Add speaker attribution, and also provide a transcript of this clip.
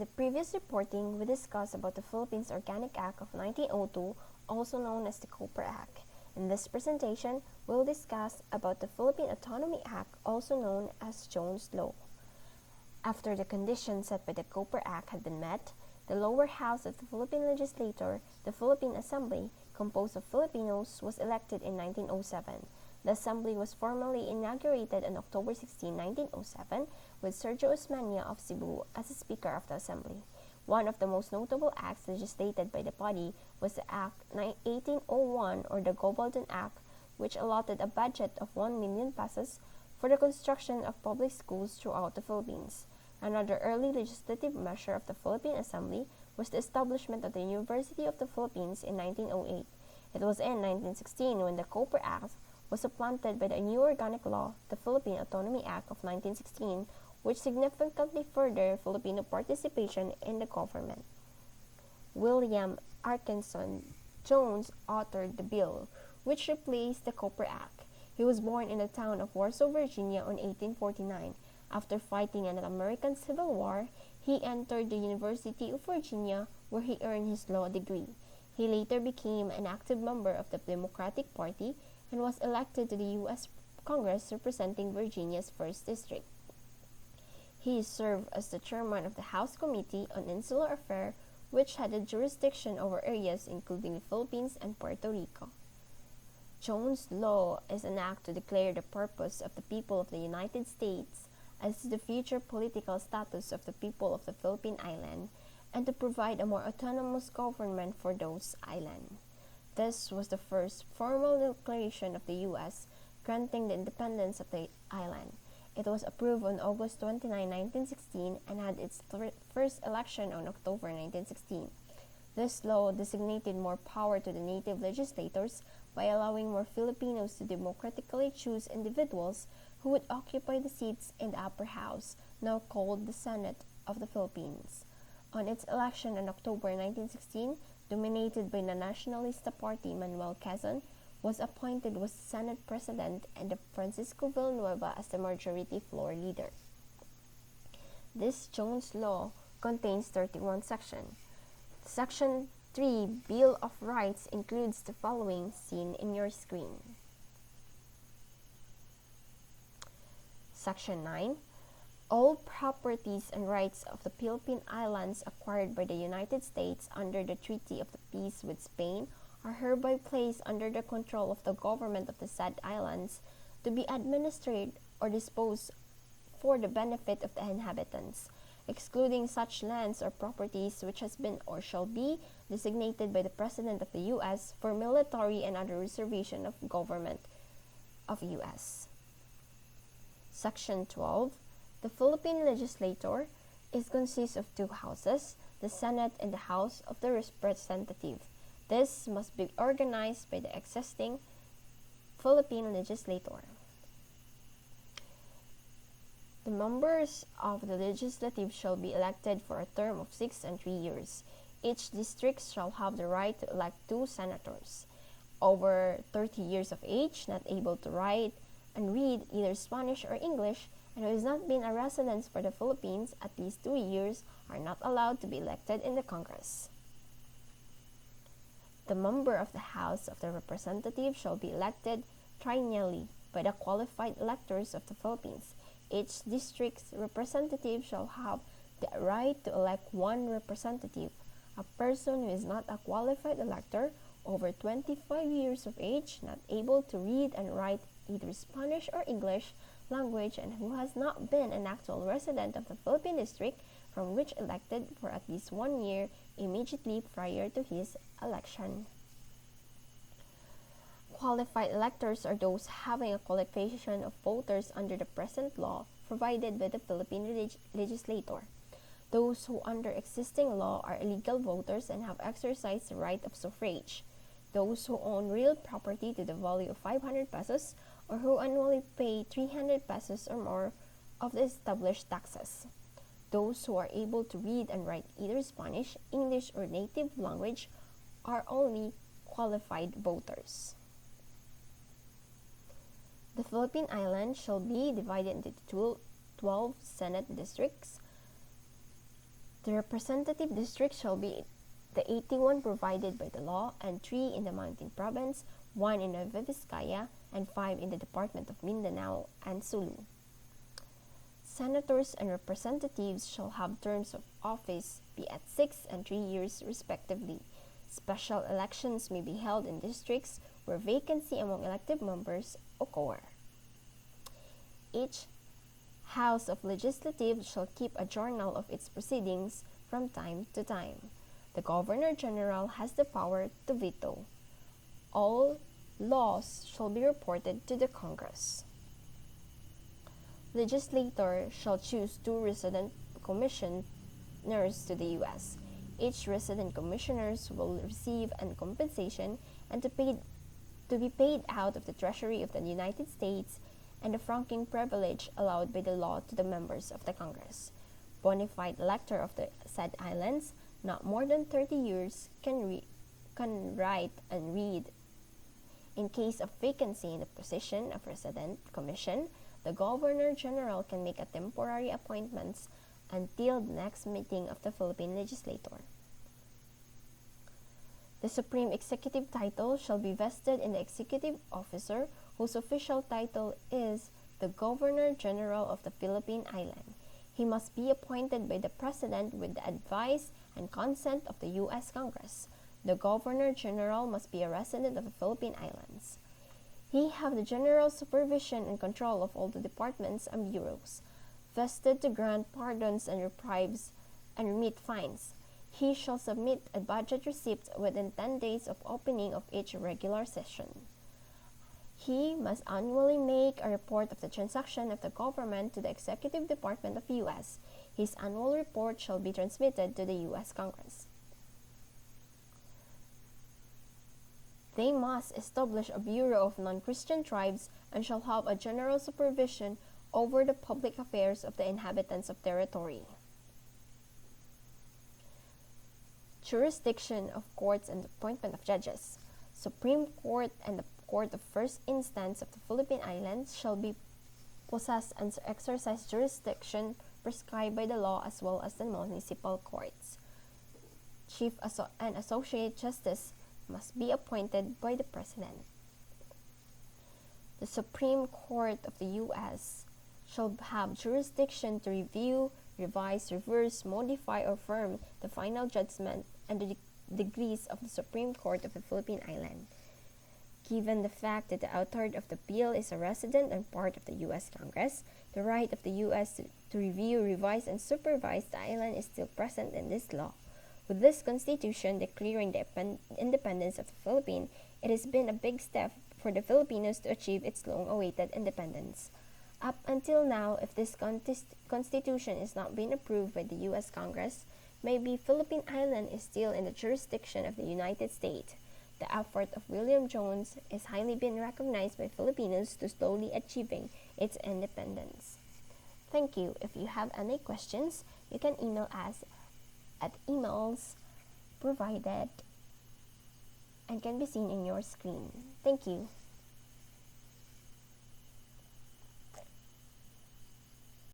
Speaker 1: the previous reporting, we discussed about the Philippines Organic Act of 1902, also known as the Copper Act. In this presentation, we'll discuss about the Philippine Autonomy Act, also known as Jones Law. After the conditions set by the Copper Act had been met, the lower house of the Philippine legislature, the Philippine Assembly, composed of Filipinos, was elected in 1907. The Assembly was formally inaugurated on October 16, 1907, with Sergio Osmeña of Cebu as the Speaker of the Assembly. One of the most notable acts legislated by the body was the Act 1801, or the Gobaldon Act, which allotted a budget of 1 million pesos for the construction of public schools throughout the Philippines. Another early legislative measure of the Philippine Assembly was the establishment of the University of the Philippines in 1908. It was in 1916 when the Copper Act was supplanted by the new organic law, the Philippine Autonomy Act of 1916, which significantly furthered Filipino participation in the government. William Arkenson Jones authored the bill, which replaced the Copper Act. He was born in the town of Warsaw, Virginia in 1849. After fighting in the American Civil War, he entered the University of Virginia, where he earned his law degree. He later became an active member of the Democratic Party and was elected to the U.S. Congress representing Virginia's 1st District. He served as the chairman of the House Committee on Insular Affairs, which had a jurisdiction over areas including the Philippines and Puerto Rico. Jones Law is an act to declare the purpose of the people of the United States as to the future political status of the people of the Philippine Island and to provide a more autonomous government for those islands. This was the first formal declaration of the U.S. granting the independence of the island. It was approved on August 29, 1916 and had its first election on October 1916. This law designated more power to the native legislators by allowing more Filipinos to democratically choose individuals who would occupy the seats in the upper house, now called the Senate of the Philippines. On its election in October 1916, dominated by the Nacionalista Party, Manuel Quezon was appointed as Senate President and Francisco Villanueva as the majority floor leader. This Jones Law contains 31 sections. Section 3, Bill of Rights, includes the following seen in your screen. Section 9. All properties and rights of the Philippine Islands acquired by the United States under the Treaty of the Peace with Spain are hereby placed under the control of the government of the said islands to be administered or disposed for the benefit of the inhabitants, excluding such lands or properties which has been or shall be designated by the President of the U.S. for military and other reservation of government of U.S. Section 12. The Philippine legislature consists of 2 houses, the Senate and the House of the Representatives. This must be organized by the existing Philippine legislature. The members of the legislative shall be elected for a term of 6 and 3 years. Each district shall have the right to elect 2 senators. Over 30 years of age, not able to write and read either Spanish or English, and who has not been a resident for the Philippines at least 2 years are not allowed to be elected in the Congress. The member of the House of the Representatives shall be elected triennially by the qualified electors of the Philippines. Each district's representative shall have the right to elect 1 representative. A person who is not a qualified elector, over 25 years of age, not able to read and write either Spanish or English language, and who has not been an actual resident of the Philippine district from which elected for at least 1 year immediately prior to his election. Qualified electors are those having a qualification of voters under the present law provided by the Philippine legislature. Those who under existing law are illegal voters and have exercised the right of suffrage. Those who own real property to the value of 500 pesos or who annually pay 300 pesos or more of the established taxes. Those who are able to read and write either Spanish, English, or native language are only qualified voters. The Philippine Islands shall be divided into 12 Senate districts. The representative district shall be the 81 provided by the law, and 3 in the Mountain Province, 1 in Nueva Vizcaya, and 5 in the Department of Mindanao and Sulu. Senators and representatives shall have terms of office be at 6 and 3 years respectively. Special elections may be held in districts where vacancy among elective members occur. Each House of Legislative shall keep a journal of its proceedings from time to time. The Governor-General has the power to veto. All laws shall be reported to the Congress. Legislator shall choose 2 resident commissioners to the U.S. Each resident commissioners will receive a compensation and to be paid out of the Treasury of the United States, and the franking privilege allowed by the law to the members of the Congress. Bona fide elector of the said islands, not more than 30 years, can write and read. In case of vacancy in the position of resident commission, the Governor-General can make a temporary appointments until the next meeting of the Philippine legislature. The supreme executive title shall be vested in the executive officer whose official title is the Governor-General of the Philippine Island. He must be appointed by the President with the advice and consent of the U.S. Congress. The Governor-General must be a resident of the Philippine Islands. He have the general supervision and control of all the departments and bureaus, vested to grant pardons and reprieves and remit fines. He shall submit a budget receipt within 10 days of opening of each regular session. He must annually make a report of the transaction of the government to the Executive Department of U.S. His annual report shall be transmitted to the U.S. Congress. They must establish a Bureau of Non-Christian Tribes and shall have a general supervision over the public affairs of the inhabitants of territory. Jurisdiction of courts and appointment of judges. Supreme Court and the Court of First Instance of the Philippine Islands shall be possess and exercise jurisdiction prescribed by the law, as well as the municipal courts. Chief and Associate Justice must be appointed by the President. The Supreme Court of the U.S. shall have jurisdiction to review, revise, reverse, modify, or affirm the final judgment and the degrees of the Supreme Court of the Philippine Island. Given the fact that the author of the bill is a resident and part of the U.S. Congress, the right of the U.S. to review, revise, and supervise the island is still present in this law. With this Constitution declaring the independence of the Philippines, it has been a big step for the Filipinos to achieve its long-awaited independence. Up until now, if this Constitution is not being approved by the U.S. Congress, maybe Philippine Island is still in the jurisdiction of the United States. The effort of William Jones is highly been recognized by Filipinos to slowly achieving its independence. Thank you. If you have any questions, you can email us at emails provided and can be seen in your screen. Thank you.